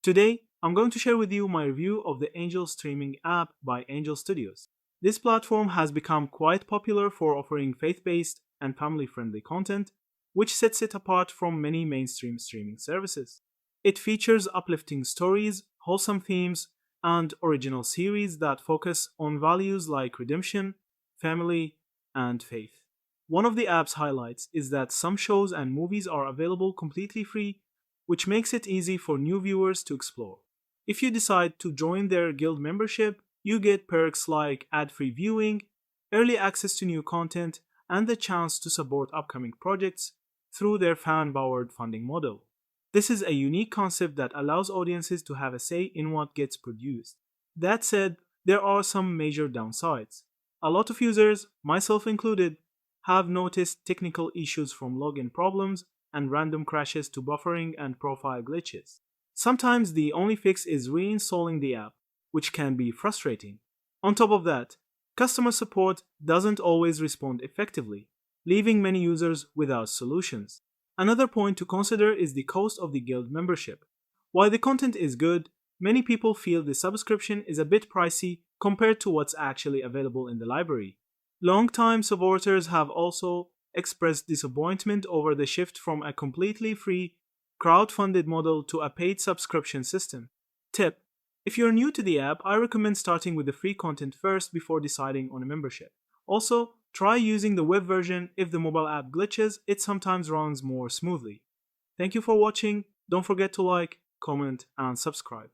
Today, I'm going to share with you my review of the Angel streaming app by Angel Studios. This platform has become quite popular for offering faith based and family friendly content, which sets it apart from many mainstream streaming services. It features uplifting stories, wholesome themes, and original series that focus on values like redemption, family, and faith. One of the app's highlights is that some shows and movies are available completely free, which makes it easy for new viewers to explore. If you decide to join their guild membership, you get perks like ad free viewing, early access to new content, and the chance to support upcoming projects through their fan powered funding model. This is a unique concept that allows audiences to have a say in what gets produced. That said, there are some major downsides. A lot of users, myself included, have noticed technical issues from login problems and random crashes to buffering and profile glitches. Sometimes the only fix is reinstalling the app, which can be frustrating. On top of that, customer support doesn't always respond effectively, leaving many users without solutions. Another point to consider is the cost of the guild membership. While the content is good, many people feel the subscription is a bit pricey compared to what's actually available in the library. Longtime supporters have also expressed disappointment over the shift from a completely free, crowd-funded model to a paid subscription system. Tip: if you're new to the app, I recommend starting with the free content first before deciding on a membership. Also, try using the web version. If the mobile app glitches, it sometimes runs more smoothly. Thank you for watching. Don't forget to like, comment, and subscribe.